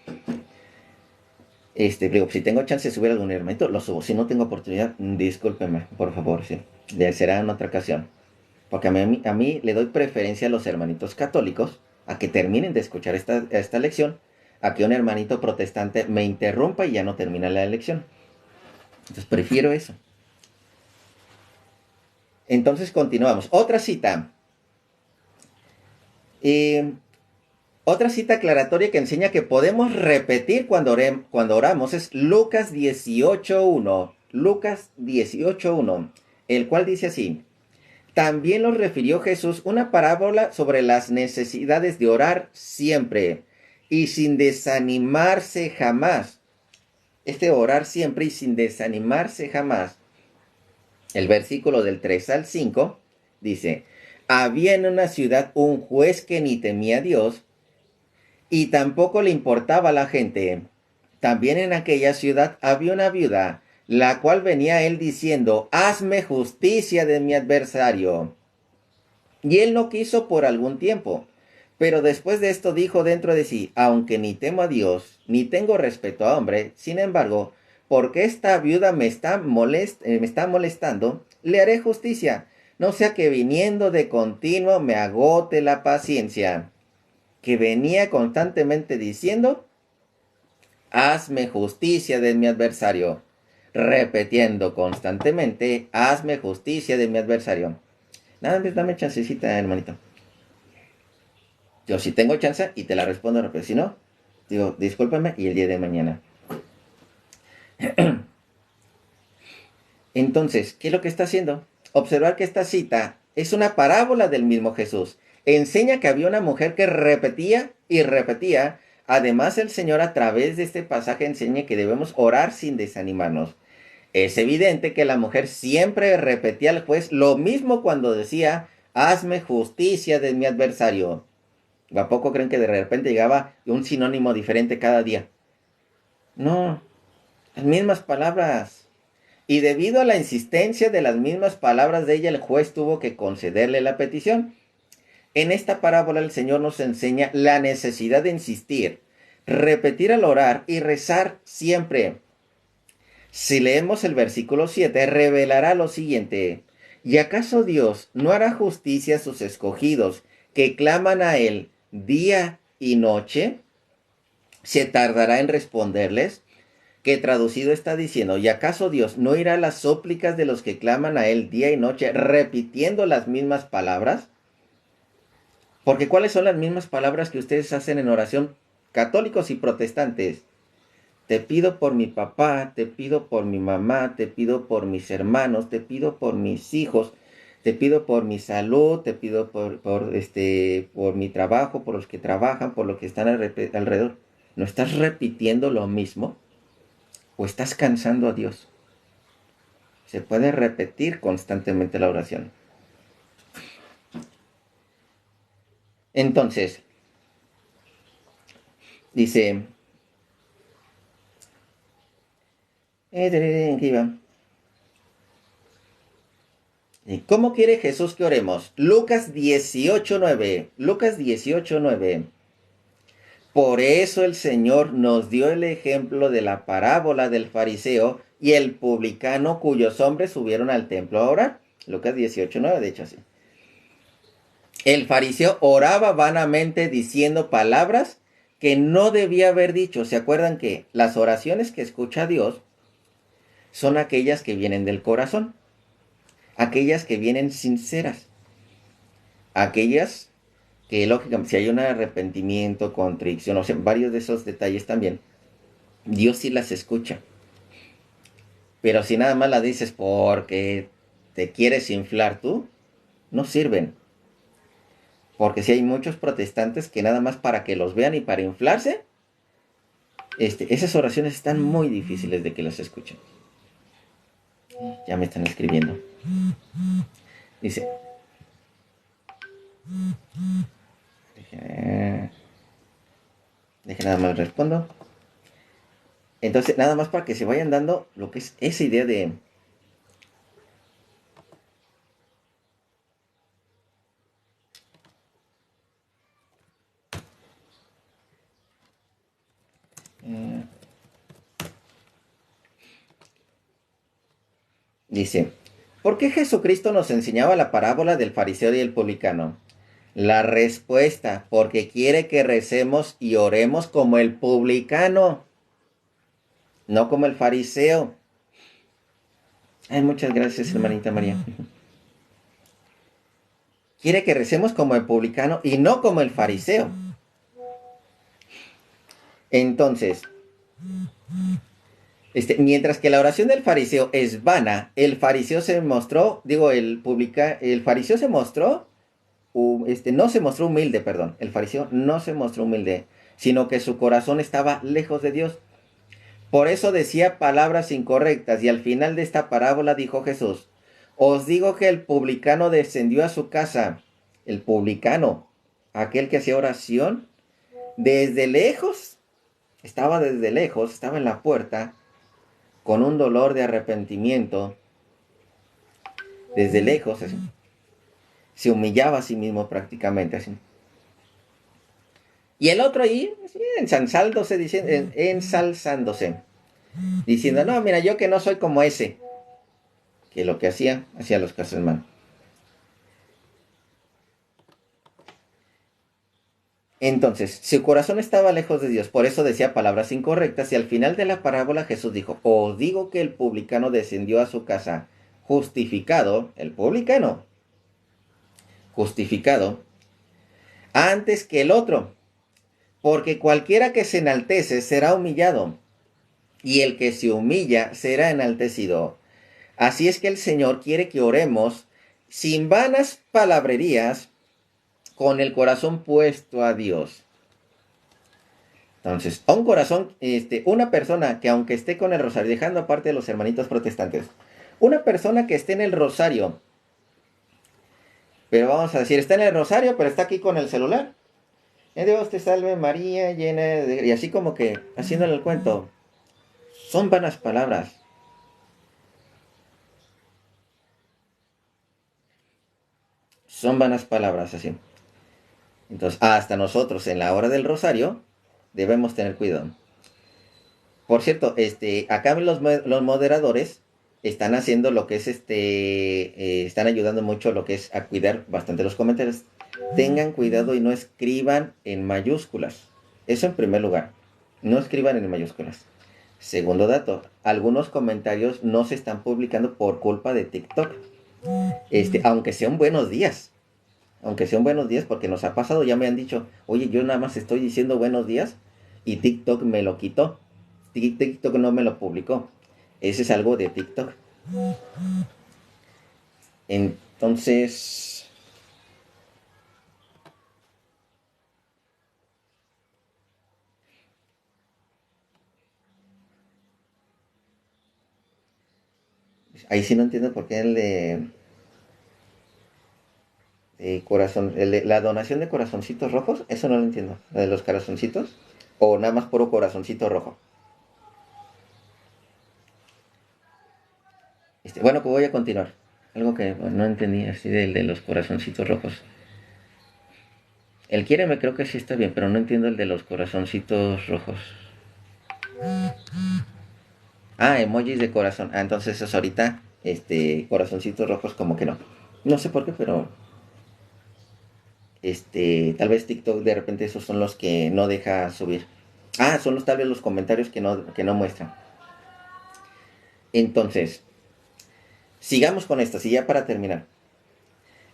Digo, si tengo chance de subir algún hermanito, lo subo. Si no tengo oportunidad, discúlpenme, por favor, sí. Ya será en otra ocasión. Porque a mí le doy preferencia a los hermanitos católicos a que terminen de escuchar esta lección, a que un hermanito protestante me interrumpa y ya no termina la lección. Entonces prefiero eso. Entonces continuamos. Otra cita. Otra cita aclaratoria que enseña que podemos repetir cuando oramos es Lucas 18.1. Lucas 18.1, el cual dice así. También nos refirió Jesús una parábola sobre las necesidades de orar siempre y sin desanimarse jamás. Orar siempre y sin desanimarse jamás. El versículo del 3 al 5 dice, había en una ciudad un juez que ni temía a Dios y tampoco le importaba a la gente. También en aquella ciudad había una viuda, la cual venía a él diciendo, hazme justicia de mi adversario. Y él no quiso por algún tiempo. Pero después de esto dijo dentro de sí, aunque ni temo a Dios, ni tengo respeto a hombre, sin embargo, porque esta viuda me está molestando, le haré justicia, no sea que viniendo de continuo me agote la paciencia. Que venía constantemente diciendo, hazme justicia de mi adversario. Repitiendo constantemente, hazme justicia de mi adversario. Nada más dame chancecita, hermanito. Yo si tengo chance y te la respondo rápido. Si no, digo, discúlpame y el día de mañana. Entonces, ¿qué es lo que está haciendo? Observar que esta cita es una parábola del mismo Jesús. Enseña que había una mujer que repetía y repetía. Además, el Señor a través de este pasaje enseña que debemos orar sin desanimarnos. Es evidente que la mujer siempre repetía al juez lo mismo cuando decía, hazme justicia de mi adversario. ¿A poco creen que de repente llegaba un sinónimo diferente cada día? No, las mismas palabras. Y debido a la insistencia de las mismas palabras de ella, el juez tuvo que concederle la petición. En esta parábola el Señor nos enseña la necesidad de insistir, repetir al orar y rezar siempre. Si leemos el versículo 7, revelará lo siguiente. ¿Y acaso Dios no hará justicia a sus escogidos que claman a Él día y noche, se tardará en responderles, que traducido está diciendo, ¿y acaso Dios no irá a las súplicas de los que claman a Él día y noche, repitiendo las mismas palabras? Porque ¿cuáles son las mismas palabras que ustedes hacen en oración, católicos y protestantes? Te pido por mi papá, te pido por mi mamá, te pido por mis hermanos, te pido por mis hijos, te pido por mi salud, te pido por mi trabajo, por los que trabajan, por los que están alrededor. ¿No estás repitiendo lo mismo? ¿O estás cansando a Dios? Se puede repetir constantemente la oración. Entonces, dice... ¿qué iba? ¿Cómo quiere Jesús que oremos? Lucas 18:9. Lucas 18:9. Por eso el Señor nos dio el ejemplo de la parábola del fariseo y el publicano cuyos hombres subieron al templo a orar. Lucas 18:9, de hecho así. El fariseo oraba vanamente diciendo palabras que no debía haber dicho. ¿Se acuerdan que las oraciones que escucha Dios son aquellas que vienen del corazón? Aquellas que vienen sinceras. Aquellas que lógicamente si hay un arrepentimiento, contrición, o sea, varios de esos detalles también, Dios sí las escucha. Pero si nada más las dices porque te quieres inflar tú, no sirven. Porque si hay muchos protestantes que nada más para que los vean y para inflarse, esas oraciones están muy difíciles de que las escuchen. Ya me están escribiendo. Dice... Deje nada más respondo. Entonces, nada más para que se vayan dando lo que es esa idea de... Dice, ¿por qué Jesucristo nos enseñaba la parábola del fariseo y el publicano? La respuesta, porque quiere que recemos y oremos como el publicano, no como el fariseo. Ay, muchas gracias, hermanita María. Quiere que recemos como el publicano y no como el fariseo. Entonces, mientras que la oración del fariseo es vana, el fariseo se mostró, el fariseo se mostró, no se mostró humilde, perdón. El fariseo no se mostró humilde, sino que su corazón estaba lejos de Dios. Por eso decía palabras incorrectas y al final de esta parábola dijo Jesús, os digo que el publicano descendió a su casa. El publicano, aquel que hacía oración, desde lejos, estaba en la puerta, con un dolor de arrepentimiento, desde lejos, así, se humillaba a sí mismo prácticamente, así. Y el otro ahí, así, ensalzándose, diciendo, no, mira, yo que no soy como ese, que lo que hacía los casos hermanos. Entonces, su corazón estaba lejos de Dios, por eso decía palabras incorrectas, y al final de la parábola Jesús dijo, os digo que el publicano descendió a su casa justificado, el publicano, justificado, antes que el otro, porque cualquiera que se enaltece será humillado, y el que se humilla será enaltecido. Así es que el Señor quiere que oremos sin vanas palabrerías, con el corazón puesto a Dios. Entonces, a un corazón, una persona que aunque esté con el rosario, dejando aparte de los hermanitos protestantes, una persona que esté en el rosario, pero vamos a decir, está en el rosario, pero está aquí con el celular. Dios te salve María, llena de... Y así como que, haciéndole el cuento, son vanas palabras. Son vanas palabras, así. Entonces, hasta nosotros en la hora del rosario debemos tener cuidado. Por cierto, acá los moderadores están haciendo lo que es están ayudando mucho lo que es a cuidar bastante los comentarios. tengan cuidado y no escriban en mayúsculas. Eso en primer lugar. No escriban en mayúsculas. Segundo dato, algunos comentarios no se están publicando por culpa de TikTok. Aunque sean buenos días. Aunque sean buenos días, porque nos ha pasado, ya me han dicho, oye, yo nada más estoy diciendo buenos días y TikTok me lo quitó. TikTok no me lo publicó. Ese es algo de TikTok. Entonces, ahí sí no entiendo por qué de corazón, la donación de corazoncitos rojos, eso no lo entiendo. La de los corazoncitos, o nada más puro corazoncito rojo. Bueno, pues voy a continuar. Algo que no entendí así del de los corazoncitos rojos. El quiéreme creo que sí está bien, pero no entiendo el de los corazoncitos rojos. Ah, emojis de corazón. Ah, entonces eso ahorita, corazoncitos rojos como que no. No sé por qué, pero tal vez TikTok de repente esos son los que no deja subir. Ah, son tal vez los comentarios que no muestran. Entonces, sigamos con esto, y ya para terminar.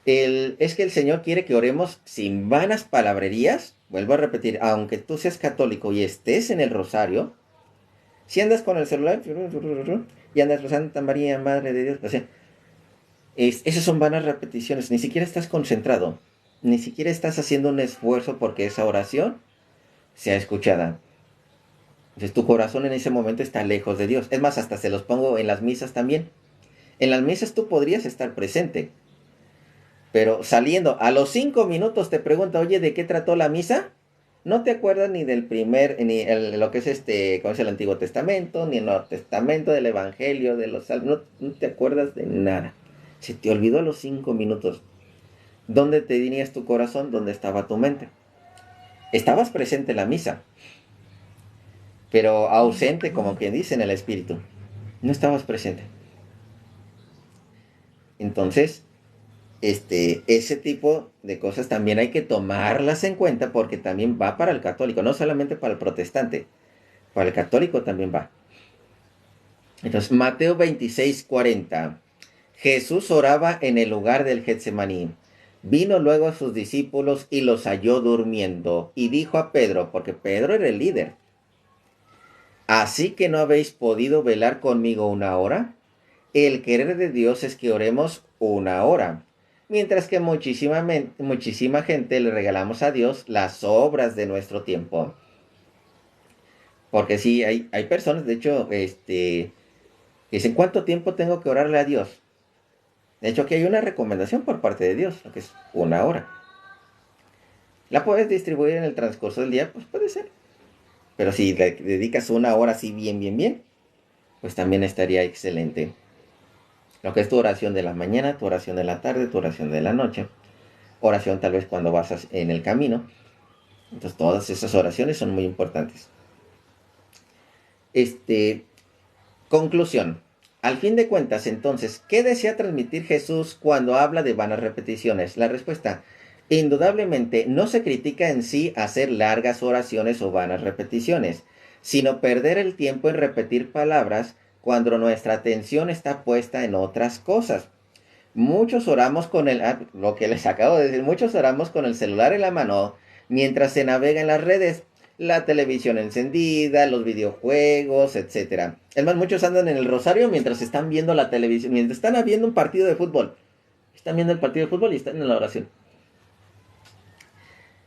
Es que el Señor quiere que oremos sin vanas palabrerías. Vuelvo a repetir, aunque tú seas católico y estés en el rosario, si andas con el celular y andas Santa María, Madre de Dios, o sea, esas son vanas repeticiones, ni siquiera estás concentrado, ni siquiera estás haciendo un esfuerzo porque esa oración sea escuchada. Entonces tu corazón en ese momento está lejos de Dios. Es más, hasta se los pongo en las misas también. En las misas tú podrías estar presente, pero saliendo a los 5 minutos te pregunta, oye, ¿de qué trató la misa? No te acuerdas ni del lo que es ¿cómo es el Antiguo Testamento, ni el Nuevo Testamento, del Evangelio, de los Salmos, no te acuerdas de nada. Se te olvidó a los 5 minutos. ¿Dónde te tenías tu corazón? ¿Dónde estaba tu mente? Estabas presente en la misa, pero ausente, como quien dice, en el espíritu. No estabas presente. Entonces, ese tipo de cosas también hay que tomarlas en cuenta porque también va para el católico, no solamente para el protestante, para el católico también va. Entonces, Mateo 26:40. Jesús oraba en el lugar del Getsemaní. Vino luego a sus discípulos y los halló durmiendo. Y dijo a Pedro, porque Pedro era el líder, ¿así que no habéis podido velar conmigo una hora? El querer de Dios es que oremos una hora. Mientras que muchísima gente le regalamos a Dios las obras de nuestro tiempo. Porque sí, hay personas, de hecho, que dicen, ¿cuánto tiempo tengo que orarle a Dios? De hecho, aquí hay una recomendación por parte de Dios, que es una hora. ¿La puedes distribuir en el transcurso del día? Pues puede ser. Pero si le dedicas una hora así bien, pues también estaría excelente. Lo que es tu oración de la mañana, tu oración de la tarde, tu oración de la noche. Oración tal vez cuando vas en el camino. Entonces todas esas oraciones son muy importantes. Conclusión. Al fin de cuentas, entonces, ¿qué desea transmitir Jesús cuando habla de vanas repeticiones? La respuesta, indudablemente, no se critica en sí hacer largas oraciones o vanas repeticiones, sino perder el tiempo en repetir palabras cuando nuestra atención está puesta en otras cosas. Muchos oramos lo que les acabo de decir, muchos oramos con el celular en la mano mientras se navega en las redes, la televisión encendida, los videojuegos, etcétera. Es más, muchos andan en el rosario mientras están viendo la televisión, mientras están viendo un partido de fútbol. Están viendo el partido de fútbol y están en la oración.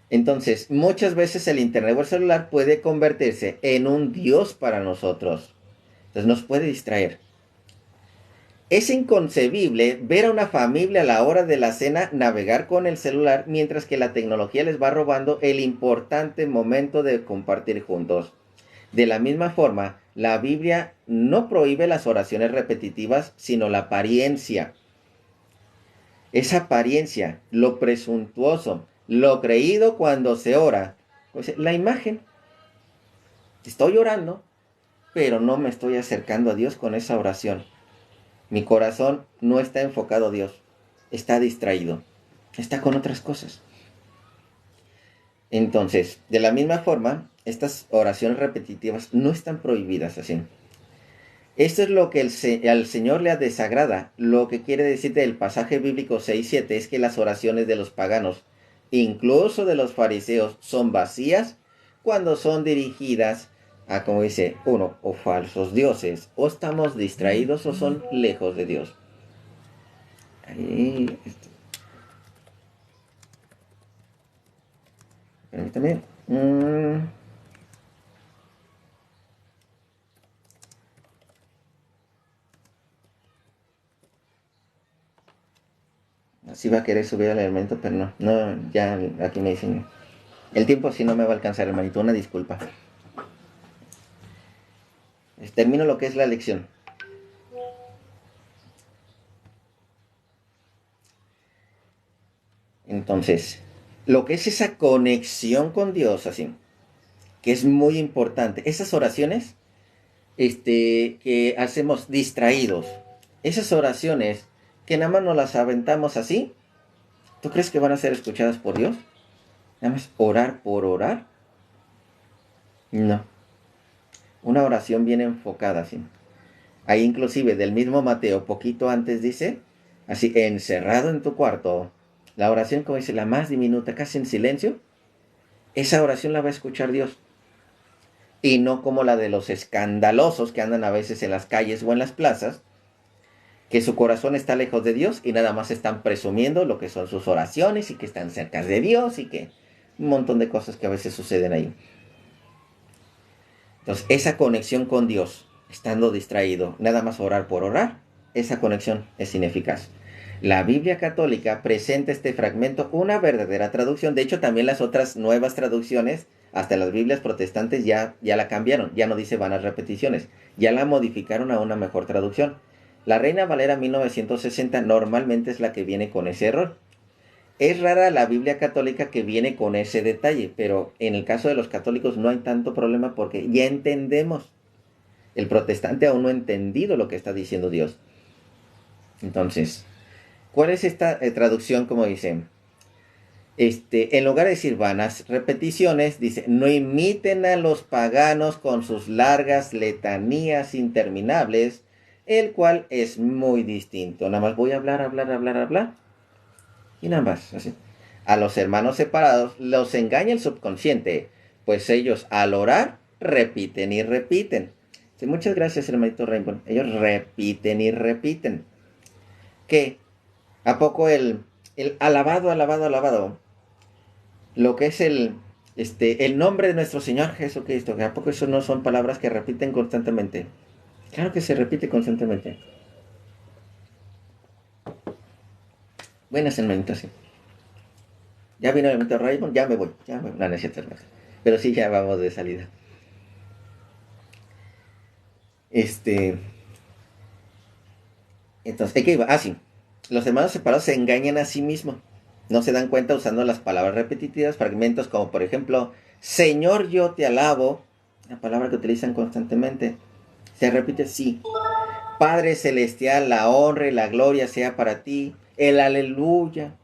Entonces, muchas veces el internet o el celular puede convertirse en un dios para nosotros. Entonces nos puede distraer. Es inconcebible ver a una familia a la hora de la cena navegar con el celular mientras que la tecnología les va robando el importante momento de compartir juntos. De la misma forma, la Biblia no prohíbe las oraciones repetitivas, sino la apariencia. Esa apariencia, lo presuntuoso, lo creído cuando se ora. Pues, la imagen. Estoy orando, pero no me estoy acercando a Dios con esa oración. Mi corazón no está enfocado a Dios, está distraído, está con otras cosas. Entonces, de la misma forma, estas oraciones repetitivas no están prohibidas así. Esto es lo que al Señor le desagrada. Lo que quiere decir del pasaje bíblico 6:7 es que las oraciones de los paganos, incluso de los fariseos, son vacías cuando son dirigidas a, como dice uno, o falsos dioses, o estamos distraídos o son lejos de Dios. Ahí, permítame. Así va a querer subir al elemento, pero no, no, ya aquí me dicen. El tiempo sí no me va a alcanzar, hermanito, una disculpa. Termino lo que es la lección. Entonces, lo que es esa conexión con Dios, así, que es muy importante. Esas oraciones, que hacemos distraídos, esas oraciones que nada más nos las aventamos así, ¿tú crees que van a ser escuchadas por Dios? Nada más orar por orar. No. Una oración bien enfocada, así. Ahí inclusive del mismo Mateo, poquito antes dice, así, encerrado en tu cuarto, la oración como dice, la más diminuta, casi en silencio, esa oración la va a escuchar Dios. Y no como la de los escandalosos que andan a veces en las calles o en las plazas, que su corazón está lejos de Dios y nada más están presumiendo lo que son sus oraciones y que están cerca de Dios y que un montón de cosas que a veces suceden ahí. Entonces, esa conexión con Dios, estando distraído, nada más orar por orar, esa conexión es ineficaz. La Biblia católica presenta este fragmento una verdadera traducción. De hecho, también las otras nuevas traducciones, hasta las Biblias protestantes ya la cambiaron. Ya no dice vanas repeticiones. Ya la modificaron a una mejor traducción. La Reina Valera 1960 normalmente es la que viene con ese error. Es rara la Biblia católica que viene con ese detalle, pero en el caso de los católicos no hay tanto problema porque ya entendemos. El protestante aún no ha entendido lo que está diciendo Dios. Entonces, ¿cuál es esta traducción? Como dice, en lugar de decir vanas repeticiones, dice, no imiten a los paganos con sus largas letanías interminables, el cual es muy distinto. Nada más voy a hablar, y nada más, así. A los hermanos separados los engaña el subconsciente, pues ellos al orar repiten y repiten. Sí, muchas gracias, hermanito Rainbow. Ellos repiten y repiten. ¿Qué? ¿A poco el alabado? Lo que es el nombre de nuestro Señor Jesucristo. ¿A poco eso no son palabras que repiten constantemente? Claro que se repite constantemente. Buenas, hermanito, sí. Ya vino el hermanito Raymond, ya me voy. No, no es cierto, hermano. Pero sí, ya vamos de salida. Entonces, ¿qué iba? Ah, sí. Los hermanos separados se engañan a sí mismos. No se dan cuenta usando las palabras repetitivas, fragmentos como por ejemplo, Señor, yo te alabo, la palabra que utilizan constantemente. Se repite, sí. Padre celestial, la honra y la gloria sea para ti. El aleluya.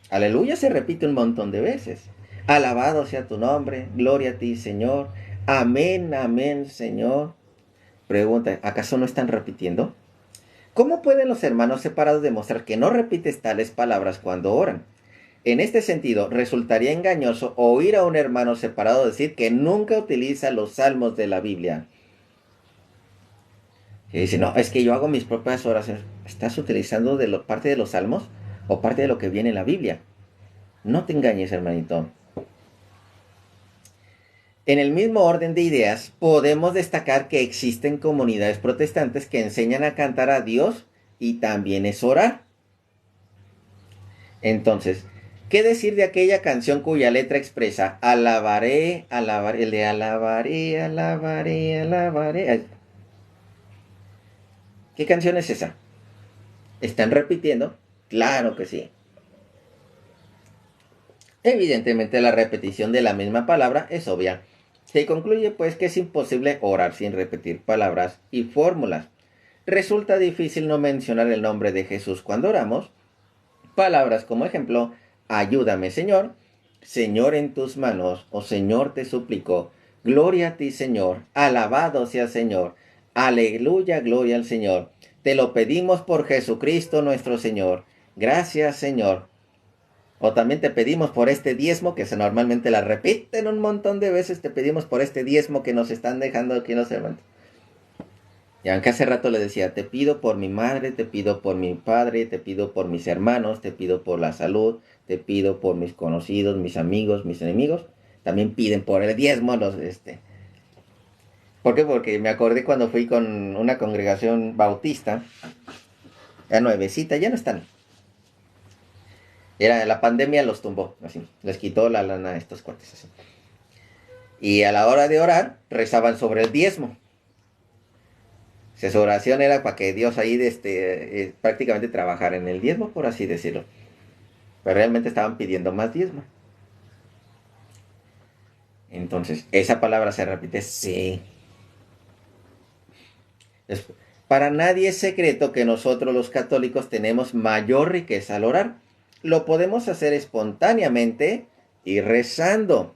Aleluya se repite un montón de veces. Alabado sea tu nombre, gloria a ti, Señor. Amén, amén, Señor. Pregunta, ¿acaso no están repitiendo? ¿Cómo pueden los hermanos separados demostrar que no repites tales palabras cuando oran? En este sentido, resultaría engañoso oír a un hermano separado decir que nunca utiliza los salmos de la Biblia. Y dice, no, es que yo hago mis propias oraciones. ¿Estás utilizando parte de los salmos o parte de lo que viene en la Biblia? No te engañes, hermanito. En el mismo orden de ideas, podemos destacar que existen comunidades protestantes que enseñan a cantar a Dios y también es orar. Entonces, ¿qué decir de aquella canción cuya letra expresa alabaré, alabaré, el de alabaré, alabaré, alabaré? ¿Qué canción es esa? ¿Están repitiendo? Claro que sí. Evidentemente la repetición de la misma palabra es obvia. Se concluye pues que es imposible orar sin repetir palabras y fórmulas. Resulta difícil no mencionar el nombre de Jesús cuando oramos. Palabras como ejemplo, ayúdame Señor, Señor, en tus manos, oh Señor, te suplico. Gloria a ti, Señor. Alabado sea, Señor. Aleluya, gloria al Señor. Te lo pedimos por Jesucristo nuestro Señor. Gracias, Señor. O también te pedimos por este diezmo, que se normalmente la repiten un montón de veces. Te pedimos por este diezmo que nos están dejando aquí en los hermanos. Y aunque hace rato le decía, te pido por mi madre, te pido por mi padre, te pido por mis hermanos, te pido por la salud, te pido por mis conocidos, mis amigos, mis enemigos. También piden por el diezmo ¿Por qué? Porque me acordé cuando fui con una congregación bautista, ya nuevecita, ya no están. Era la pandemia los tumbó, así, les quitó la lana a estos cuates, así. Y a la hora de orar, rezaban sobre el diezmo. O sea, su oración era para que Dios ahí prácticamente trabajara en el diezmo, por así decirlo. Pero realmente estaban pidiendo más diezmo. Entonces, esa palabra se repite, sí. Para nadie es secreto que nosotros los católicos tenemos mayor riqueza al orar. Lo podemos hacer espontáneamente y rezando.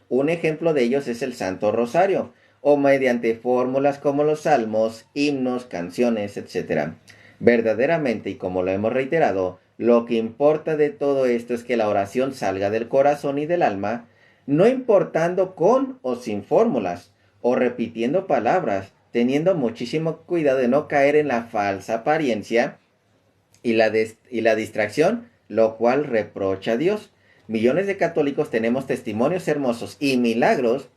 Un ejemplo de ellos es el Santo Rosario, o mediante fórmulas como los salmos, himnos, canciones, etc. Verdaderamente, y como lo hemos reiterado, lo que importa de todo esto es que la oración salga del corazón y del alma, no importando con o sin fórmulas, o repitiendo palabras, teniendo muchísimo cuidado de no caer en la falsa apariencia y la distracción, lo cual reprocha a Dios. Millones de católicos tenemos testimonios hermosos y milagros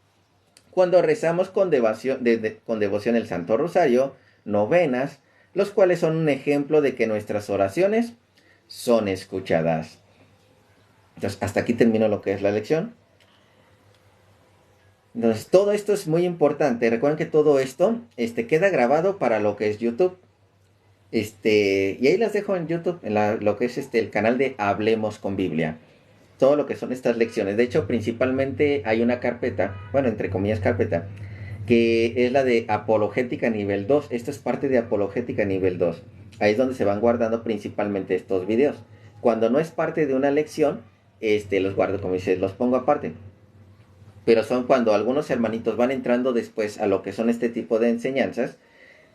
cuando rezamos con devoción el Santo Rosario, novenas, los cuales son un ejemplo de que nuestras oraciones son escuchadas. Entonces, hasta aquí termino lo que es la lección. Entonces, todo esto es muy importante. Recuerden que todo esto queda grabado para lo que es YouTube. Y ahí las dejo en YouTube, en lo que es el canal de Hablemos con Biblia. Todo lo que son estas lecciones. De hecho, principalmente hay una carpeta, bueno, entre comillas carpeta, que es la de Apologética nivel 2. Esto es parte de Apologética nivel 2. Ahí es donde se van guardando principalmente estos videos. Cuando no es parte de una lección, los guardo, como dice, los pongo aparte. Pero son cuando algunos hermanitos van entrando después a lo que son este tipo de enseñanzas.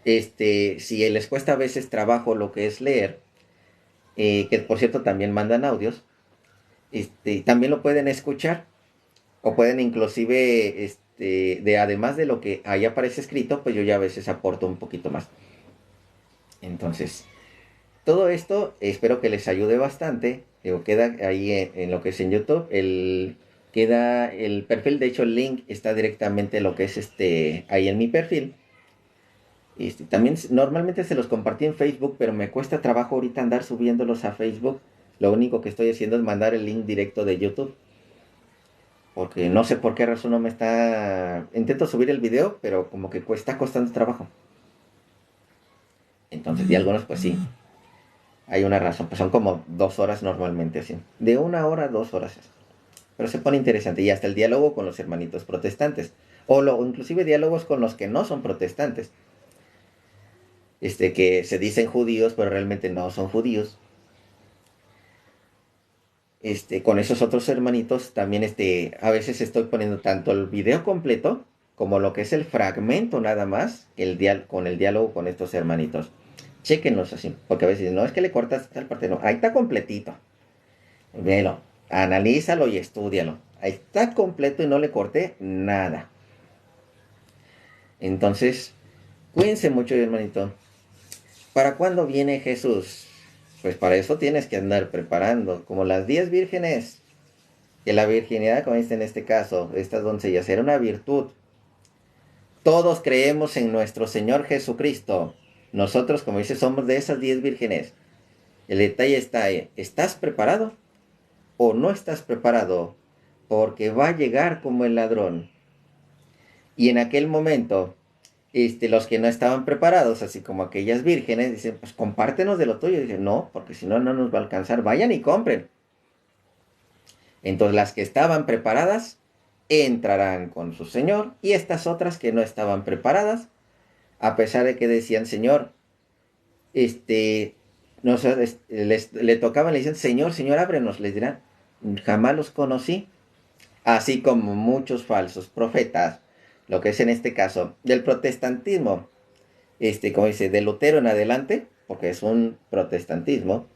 Si les cuesta a veces trabajo lo que es leer, que por cierto también mandan audios, también lo pueden escuchar o pueden inclusive, además de lo que ahí aparece escrito, pues yo ya a veces aporto un poquito más. Entonces, todo esto espero que les ayude bastante. Queda ahí en lo que es en YouTube, queda el perfil, de hecho el link está directamente en lo que es ahí en mi perfil. También normalmente se los compartí en Facebook, pero me cuesta trabajo ahorita andar subiéndolos a Facebook. Lo único que estoy haciendo es mandar el link directo de YouTube. Porque no sé por qué razón no me está... Intento subir el video, pero como que está costando trabajo. Entonces, y algunos pues sí. Hay una razón, pues son como 2 horas normalmente así. De 1 hora a 2 horas. Pero se pone interesante. Y hasta el diálogo con los hermanitos protestantes. O inclusive diálogos con los que no son protestantes. Que se dicen judíos, pero realmente no son judíos. Con esos otros hermanitos también a veces estoy poniendo tanto el video completo como lo que es el fragmento nada más, con el diálogo con estos hermanitos. Chéquenlos así, porque a veces no es que le cortas tal parte, no, ahí está completito. Velo, analízalo y estúdialo. Ahí está completo y no le corté nada. Entonces, cuídense mucho, hermanito. ¿Para cuándo viene Jesús? Pues para eso tienes que andar preparando, como las 10 vírgenes. Que la virginidad, como dice en este caso, estas doncellas, era una virtud. Todos creemos en nuestro Señor Jesucristo. Nosotros, como dice, somos de esas 10 vírgenes. El detalle está ahí. ¿Estás preparado o no estás preparado? Porque va a llegar como el ladrón. Y en aquel momento, los que no estaban preparados, así como aquellas vírgenes, dicen, pues compártenos de lo tuyo. Y dicen, no, porque si no, no nos va a alcanzar. Vayan y compren. Entonces las que estaban preparadas entrarán con su Señor, y estas otras que no estaban preparadas, a pesar de que decían, Señor, le tocaban, le decían, Señor, Señor, ábrenos, les dirán, jamás los conocí, así como muchos falsos profetas, lo que es en este caso del protestantismo, como dice, de Lutero en adelante, porque es un protestantismo,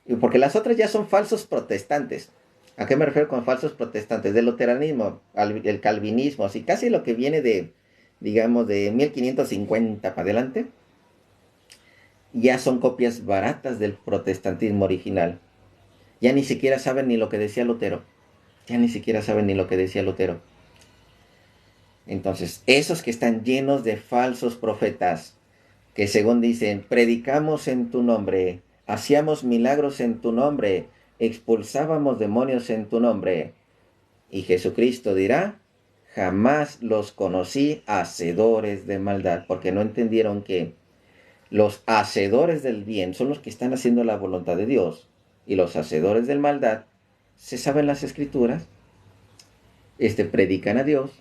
y porque las otras ya son falsos protestantes. ¿A qué me refiero con falsos protestantes? Del luteranismo, el calvinismo, así casi lo que viene de, digamos, de 1550 para adelante, ya son copias baratas del protestantismo original. Ya ni siquiera saben ni lo que decía Lutero. Ya ni siquiera saben ni lo que decía Lutero. Entonces, esos que están llenos de falsos profetas, que según dicen, predicamos en tu nombre, hacíamos milagros en tu nombre, expulsábamos demonios en tu nombre. Y Jesucristo dirá, jamás los conocí hacedores de maldad, porque no entendieron que los hacedores del bien son los que están haciendo la voluntad de Dios, y los hacedores del maldad se saben las escrituras, predican a Dios,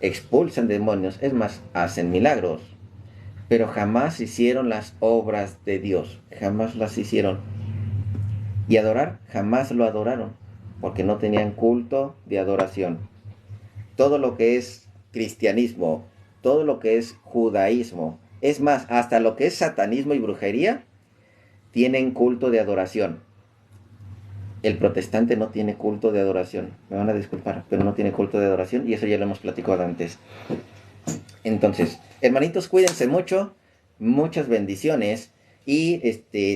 expulsan demonios, es más, hacen milagros, pero jamás hicieron las obras de Dios, jamás las hicieron. Y adorar, jamás lo adoraron, porque no tenían culto de adoración. Todo lo que es cristianismo, todo lo que es judaísmo, es más, hasta lo que es satanismo y brujería, tienen culto de adoración. El protestante no tiene culto de adoración, me van a disculpar, pero no tiene culto de adoración, y eso ya lo hemos platicado antes. Entonces, hermanitos, cuídense mucho, muchas bendiciones, y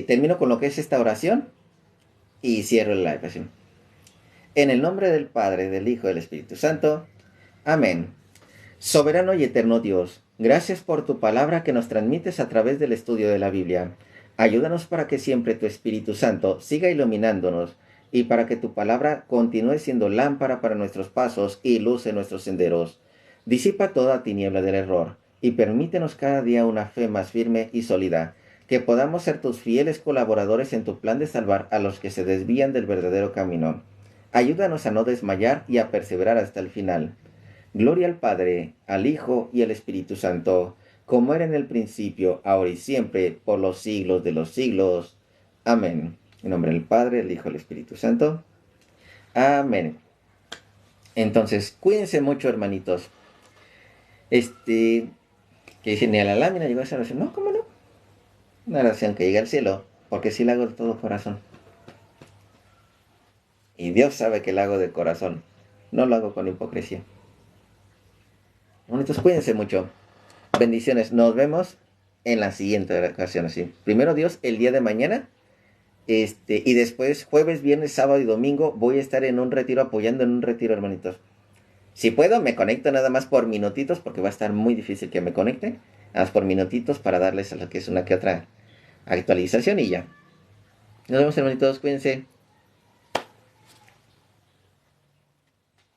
termino con lo que es esta oración, y cierro el live. En el nombre del Padre, del Hijo y del Espíritu Santo. Amén. Soberano y eterno Dios, gracias por tu palabra que nos transmites a través del estudio de la Biblia. Ayúdanos para que siempre tu Espíritu Santo siga iluminándonos y para que tu palabra continúe siendo lámpara para nuestros pasos y luz en nuestros senderos. Disipa toda tiniebla del error y permítenos cada día una fe más firme y sólida, que podamos ser tus fieles colaboradores en tu plan de salvar a los que se desvían del verdadero camino. Ayúdanos a no desmayar y a perseverar hasta el final. Gloria al Padre, al Hijo y al Espíritu Santo, como era en el principio, ahora y siempre, por los siglos de los siglos. Amén. En nombre del Padre, del Hijo y del Espíritu Santo. Amén. Entonces, cuídense mucho, hermanitos. Que dice, ni a la lámina llegó esa oración. No, ¿cómo no? Una oración que llega al cielo, porque sí la hago de todo corazón. Y Dios sabe que la hago de corazón. No lo hago con hipocresía. Hermanitos, cuídense mucho. Bendiciones. Nos vemos en la siguiente ocasión. Así. Primero Dios, el día de mañana. Y después, jueves, viernes, sábado y domingo, voy a estar en un retiro, apoyando en un retiro, hermanitos. Si puedo, me conecto nada más por minutitos, porque va a estar muy difícil que me conecte. Nada más por minutitos para darles a lo que es una que otra actualización y ya. Nos vemos, hermanitos. Cuídense.